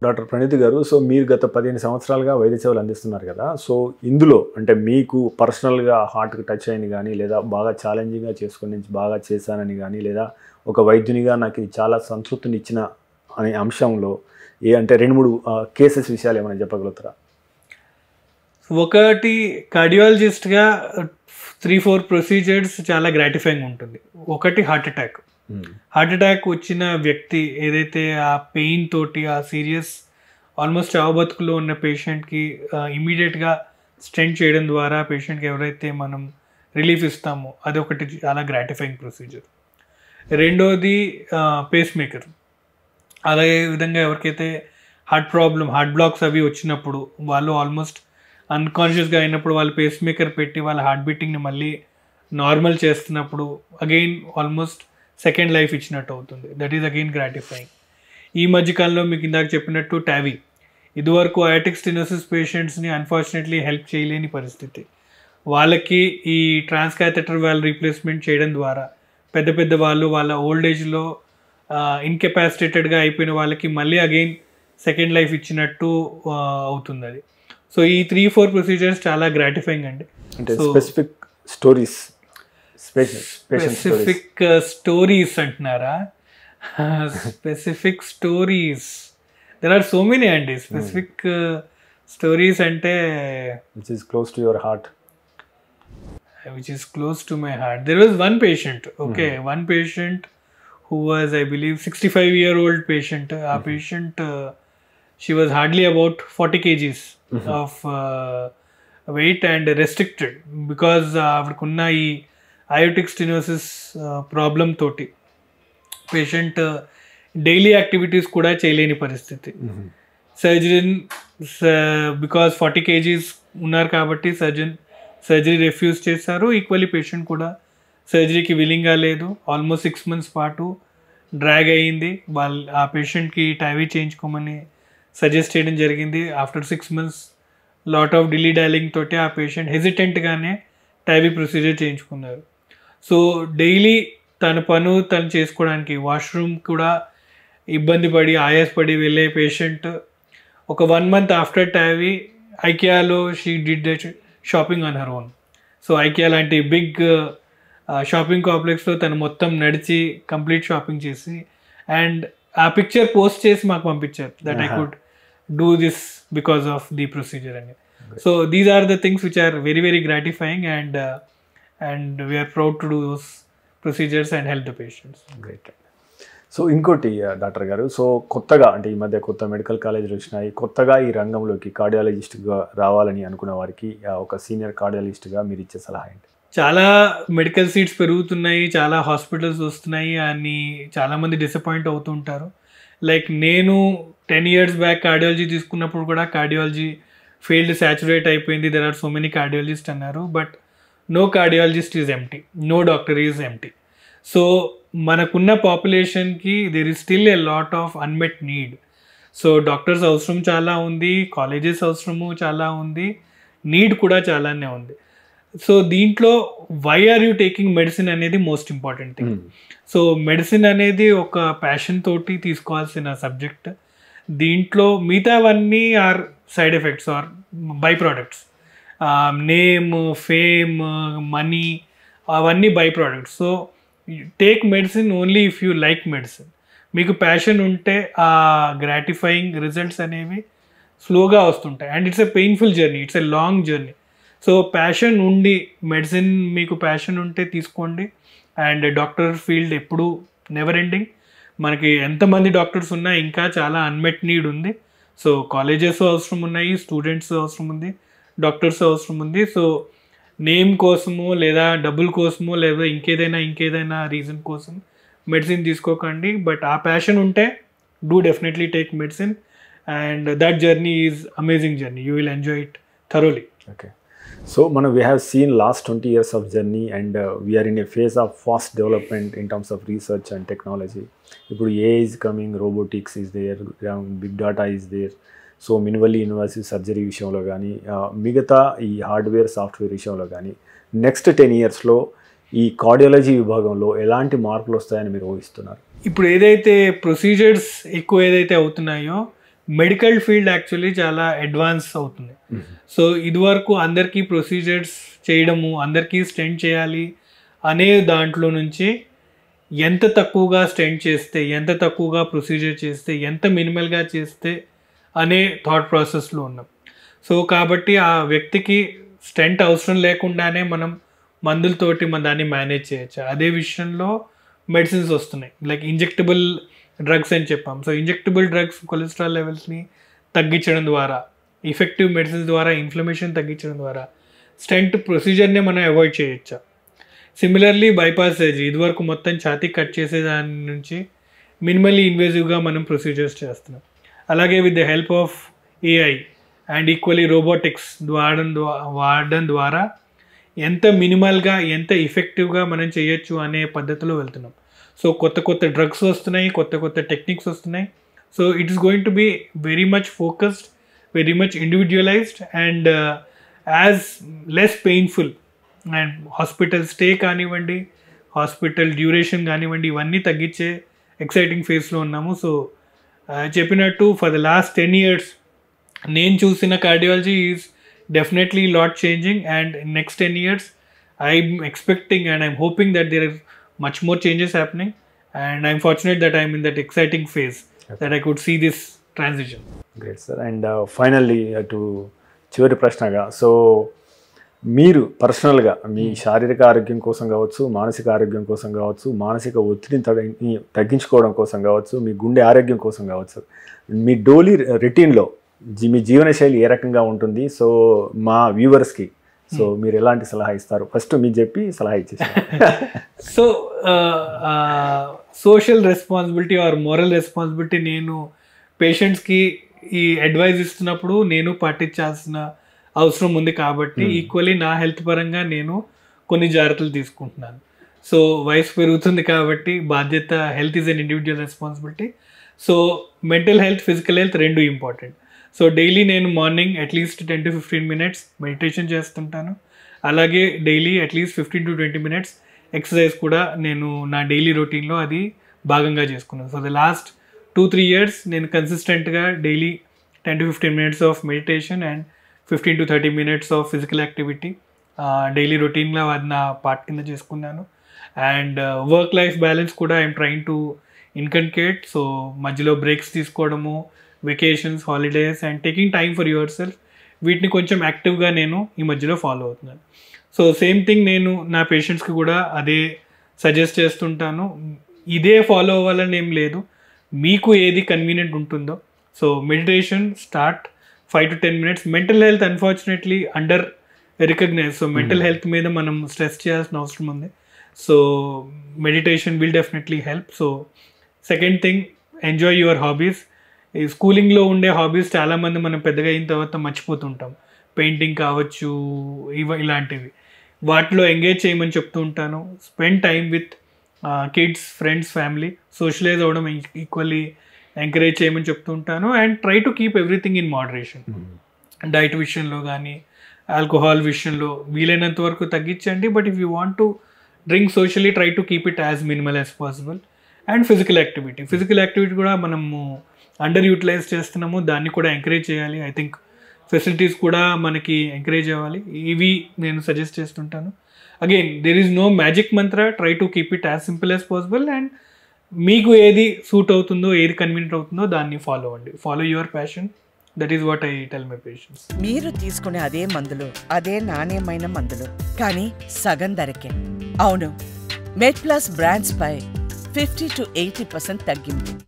Doctor Praneeth గారు, so మీరు గత 15 సంవత్సరాలుగా వైద్య సేవలు అందిస్తున్నారు కదా. సో ఇందులో అంటే మీకు పర్సనల్గా హార్ట్కి టచ్ అయింది కానీ, లేదా బాగా ఛాలెంజింగ్గా చేసుకుని బాగా చేశానని కానీ, లేదా ఒక వైద్యునిగా నాకు ఇది చాలా సంతృప్తిని ఇచ్చిన అనే అంశంలో అంటే 2-3 కేసెస్ విషయాలు ఏమైనా చెప్పగలుగుతారా? ఒకటి, కార్డియాలజిస్ట్గా 3-4 ప్రొసీజర్స్ చాలా గ్రాటిఫైయింగ్ ఉంటుంది. ఒకటి హార్ట్ అటాక్ వచ్చిన వ్యక్తి ఏదైతే ఆ పెయిన్ తోటి ఆ సీరియస్ ఆల్మోస్ట్ చావబతుకులో ఉన్న పేషెంట్కి ఇమీడియట్గా స్టెంట్ చేయడం ద్వారా పేషెంట్కి ఎవరైతే మనం రిలీఫ్ ఇస్తామో అది ఒకటి చాలా గ్రాటిఫైయింగ్ ప్రొసీజర్. రెండోది పేస్ మేకర్. అలాగే విధంగా ఎవరికైతే హార్ట్ బ్లాక్స్ అవి వచ్చినప్పుడు వాళ్ళు ఆల్మోస్ట్ అన్కాన్షియస్గా అయినప్పుడు వాళ్ళు పేస్ మేకర్ పెట్టి వాళ్ళ హార్ట్ బీటింగ్ని మళ్ళీ నార్మల్ చేస్తున్నప్పుడు అగైన్ ఆల్మోస్ట్ సెకండ్ లైఫ్ ఇచ్చినట్టు అవుతుంది. That is again gratifying. ఈ మధ్యకాలంలో మీకు ఇందాక చెప్పినట్టు టావీ, ఇదివరకు అయాటిక్ స్టెనోసిస్ పేషెంట్స్ని అన్ఫార్చునేట్లీ హెల్ప్ చేయలేని పరిస్థితి. వాళ్ళకి ఈ ట్రాన్స్కాథెటర్ వాల్వ్ రీప్లేస్మెంట్ చేయడం ద్వారా పెద్ద వాళ్ళు వాళ్ళ ఓల్డ్ ఏజ్లో ఇన్కెపాసిటేటెడ్గా అయిపోయిన వాళ్ళకి మళ్ళీ అగైన్ సెకండ్ లైఫ్ ఇచ్చినట్టు అవుతుంది అది. సో ఈ 3-4 ప్రొసీజర్స్ చాలా గ్రాటిఫైయింగ్ అండి. అంటే స్పెసిఫిక్ స్టోరీస్ అంటున్నారా? Specific stories there are so many అండి. స్పెసిఫిక్ స్టోరీస్ అంటే which is close to your heart. Which is close to my heart. There was one patient, one patient who was, I believe, 65-year-old patient. A patient, she was hardly about 40 kgs of weight and restricted because avadkunna ee aortic stenosis problem toti patient daily activities kuda cheyaleni paristhiti. Surgeon because 40 kgs unnar kabatti surgery refuse చేశారు. Equally patient కూడా సర్జరీకి విల్లింగ్గా లేదు. Almost 6 months పాటు drag అయ్యింది. ఆ పేషెంట్కి టైవీ చేయించుకోమని suggest చేయడం జరిగింది. After 6 months lot of Delhi dialling తోటి ఆ పేషెంట్ హెజిటెంట్గానే టైవీ ప్రొసీజర్ చేయించుకున్నారు. సో డైలీ తను చేసుకోవడానికి వాష్రూమ్ కూడా ఇబ్బంది పడి ఆయాసపడి వెళ్ళే పేషెంట్ ఒక 1 month ఆఫ్టర్ టైవీ ఐకియాలో she did that shopping on her own. So IKEA లాంటి బిగ్ షాపింగ్ కాంప్లెక్స్లో తను మొత్తం నడిచి కంప్లీట్ షాపింగ్ చేసి అండ్ ఆ పిక్చర్ పోస్ట్ చేసి మాకు పంపించారు that I could do this because of the procedure అని. So these are the things which are very very gratifying and we're proud to do those procedures and help the patients. Great. So ఇంకోటి doctor గారు, so కొత్తగా అంటే ఈ మధ్య కొత్త medical కాలేజీలు వచ్చినాయి, కొత్తగా ఈ రంగంలోకి కార్డియాలజిస్ట్గా రావాలని అనుకున్న వారికి ఒక సీనియర్ కార్డియాలజిస్ట్గా మీరు ఇచ్చే సలహా ఏంటి? చాలా మెడికల్ సీట్స్ పెరుగుతున్నాయి, చాలా హాస్పిటల్స్ వస్తున్నాయి అని చాలామంది డిసప్పాయింట్ అవుతుంటారు. లైక్ నేను 10 years బ్యాక్ కార్డియాలజీ తీసుకున్నప్పుడు కూడా కార్డియాలజీ ఫీల్డ్ సాచురేట్ అయిపోయింది, there are so many cardiologist అన్నారు. But no cardiologist is empty, no doctor is empty. So మనకున్న పాపులేషన్కి there is still a lot of unmet need. So doctors అవసరం చాలా ఉంది, colleges అవసరము చాలా ఉంది, నీడ్ కూడా చాలానే ఉంది. సో దీంట్లో why are you taking medicine అనేది most important thing. So medicine అనేది ఒక ప్యాషన్ తోటి తీసుకోవాల్సిన సబ్జెక్ట్. దీంట్లో మిగతావన్నీ are side effects are by products. Name, fame, money అవన్నీ by products. So take medicine only if you like medicine. మీకు passion ఉంటే ఆ గ్రాటిఫైయింగ్ రిజల్ట్స్ అనేవి స్లోగా వస్తుంటాయి and it's a painful journey, it's a long journey. So passion ఉండి medicine మీకు passion ఉంటే తీసుకోండి. అండ్ డాక్టర్ ఫీల్డ్ ఎప్పుడు నెవర్ ఎండింగ్. మనకి ఎంతమంది డాక్టర్స్ ఉన్నా ఇంకా చాలా అన్మెట్ నీడ్ ఉంది. సో కాలేజెస్ అవసరం ఉన్నాయి, స్టూడెంట్స్ అవసరం ఉంది, డాక్టర్స్ అవసరం ఉంది. సో నేమ్ కోసమో లేదా డబ్బుల కోసమో లేదా ఇంకేదైనా రీజన్ కోసం మెడిసిన్ తీసుకోకండి. బట్ ఆ ప్యాషన్ ఉంటే do definitely take medicine and that journey is amazing journey. You will enjoy it thoroughly. Okay. So we have seen last 20 years of journey and we are in a phase of fast development in terms of research and technology. ఇప్పుడు AI is coming, robotics is there, big data is there. So minimally invasive surgery విషయంలో కానీ మిగతా ఈ hardware software విషయంలో కానీ next 10 yearsలో ఈ cardiology విభాగంలో ఎలాంటి మార్పులు వస్తాయని మీరు ఊహిస్తున్నారు? ఇప్పుడు ఏదైతే ప్రొసీజర్స్ ఎక్కువ ఏదైతే అవుతున్నాయో మెడికల్ ఫీల్డ్ యాక్చువల్లీ చాలా అడ్వాన్స్ అవుతుంది. సో ఇదివరకు అందరికీ ప్రొసీజర్స్ చేయడము, అందరికీ స్టెంట్ చేయాలి అనే దాంట్లో నుంచి ఎంత తక్కువగా స్టెంట్ చేస్తే, ఎంత తక్కువగా ప్రొసీజర్ చేస్తే, ఎంత మినిమల్గా చేస్తే అనే థాట్ ప్రాసెస్లో ఉన్నాం. సో కాబట్టి ఆ వ్యక్తికి స్టెంట్ అవసరం లేకుండానే మనం మందులతోటి మన దాన్ని మేనేజ్ చేయొచ్చు. అదే విషయంలో మెడిసిన్స్ వస్తున్నాయి, లైక్ ఇంజెక్టబుల్ డ్రగ్స్ అని చెప్పాం. సో ఇంజెక్టబుల్ డ్రగ్స్ కొలెస్ట్రాల్ లెవెల్స్ని తగ్గించడం ద్వారా, ఎఫెక్టివ్ మెడిసిన్స్ ద్వారా ఇన్ఫ్లమేషన్ తగ్గించడం ద్వారా స్టెంట్ ప్రొసీజర్నే మనం అవాయిడ్ చేయొచ్చు. సిమిలర్లీ బైపాస్ సర్జరీ, ఇదివరకు మొత్తం ఛాతీ కట్ చేసే దాని నుంచి మినిమల్లీ ఇన్వేజివ్గా మనం ప్రొసీజర్స్ చేస్తున్నాం. అలాగే with the help of AI and equally robotics వాడడం ద్వారా ఎంత మినిమల్గా, ఎంత ఎఫెక్టివ్గా మనం చేయొచ్చు అనే పద్ధతిలో వెళ్తున్నాం. సో కొత్త కొత్త డ్రగ్స్ వస్తున్నాయి, కొత్త కొత్త టెక్నిక్స్ వస్తున్నాయి. So it is going to be very much focused, very much individualised and as less painful. And hospital stay కానివ్వండి, హాస్పిటల్ డ్యూరేషన్ కానివ్వండి, ఇవన్నీ తగ్గించే ఎక్సైటింగ్ ఫేజ్లో ఉన్నాము. సో చెప్పినట్టు ఫర్ ద లాస్ట్ 10 years నేను చూసిన cardiology is definitely lot changing, and next 10 years I'm expecting and I'm hoping that there are much more changes happening, and I'm fortunate that I'm in that exciting phase that I could see this transition. Great sir. And finally to చివరి ప్రశ్నగా, so మీరు పర్సనల్గా మీ శారీరక ఆరోగ్యం కోసం కావచ్చు, మానసిక ఆరోగ్యం కోసం కావచ్చు, మానసిక ఒత్తిడిని తగ్గించుకోవడం కోసం కావచ్చు, మీ గుండె ఆరోగ్యం కోసం కావచ్చు, మీ డైలీ రొటీన్లో మీ జీవనశైలి ఏ రకంగా ఉంటుంది? సో మా వ్యూవర్స్కి సో మీరు ఎలాంటి సలహా ఇస్తారు? ఫస్ట్ మీరు చెప్పి సలహా ఇచ్చేసారు. So social responsibility or moral responsibility నేను పేషెంట్స్కి ఈ అడ్వైజ్ ఇస్తున్నప్పుడు నేను పాటించాల్సిన అవసరం ఉంది. కాబట్టి ఈక్వల్లీ నా హెల్త్ పరంగా నేను కొన్ని జాగ్రత్తలు తీసుకుంటున్నాను. సో వయసు పెరుగుతుంది కాబట్టి బాధ్యత, health is an individual responsibility. So mental health, physical health రెండు ఇంపార్టెంట్. సో డైలీ నేను morning at least 10 to 15 minutes meditation చేస్తుంటాను. అలాగే daily at least 15 to 20 minutes exercise కూడా నేను నా డైలీ రొటీన్లో అది భాగంగా చేసుకున్నాను. సో ద లాస్ట్ 2-3 years నేను కన్సిస్టెంట్గా daily 10 to 15 minutes of meditation and 15 to 30 minutes of physical activity daily రొటీన్లో అది నా పార్ట్ కింద చేసుకున్నాను. అండ్ వర్క్ లైఫ్ బ్యాలెన్స్ కూడా ఐఎమ్ ట్రైంగ్ టు ఇన్కన్కేట్. సో మధ్యలో బ్రేక్స్ తీసుకోవడము, vacations, holidays and taking time for your self, వీటిని కొంచెం యాక్టివ్గా నేను ఈ మధ్యలో ఫాలో అవుతున్నాను. సో సేమ్ థింగ్ నేను నా పేషెంట్స్కి కూడా అదే సజెస్ట్ చేస్తుంటాను. ఇదే ఫాలో అవ్వాలని ఏం లేదు, మీకు ఏది కన్వీనియంట్ ఉంటుందో. So meditation start 5 to 10 minutes. Mental health unfortunately under recognise. So mental health మీద మనం స్ట్రెస్ చేయాల్సిన అవసరం ఉంది. So meditation will definitely help. So second thing, enjoy your hobbies. ఈ స్కూలింగ్లో ఉండే హాబీస్ చాలామంది మనం పెద్దగా అయిన తర్వాత మర్చిపోతుంటాం. పెయింటింగ్ కావచ్చు, ఇలాంటివి వాటిలో ఎంగేజ్ చేయమని చెప్తూ ఉంటాను. Spend time with kids, friends, family. Socialise అవ్వడం ఈక్వల్లీ ఎంకరేజ్ చేయమని చెప్తూ ఉంటాను. And try to keep everything in moderation. Diet విషయంలో కానీ, ఆల్కహాల్ విషయంలో వీలైనంత వరకు తగ్గించండి. But if you want to drink socially, try to keep it as minimal as possible. And physical activity కూడా మనము అండర్ యూటిలైజ్ చేస్తున్నాము, దాన్ని కూడా ఎంకరేజ్ చేయాలి. ఐ థింక్ ఫెసిలిటీస్ కూడా మనకి ఎంకరేజ్ అవ్వాలి. ఇవి నేను సజెస్ట్ చేస్తుంటాను. Again there is no magic mantra, try to keep it as simple as possible. And మీకు ఏది సూట్ అవుతుందో, ఏది కన్వీనియంట్ అవుతుందో దాన్ని ఫాలో అవ్వండి. Follow your passion. That is what I tell my patients. మీరు తీసుకునే అదే మందులు, అదే నాణ్యమైన మందులు, కానీ సగం ధరకే. అవును, మెడ్ ప్లస్ బ్రాండ్స్ పై 50 to 80% తగ్గింపు.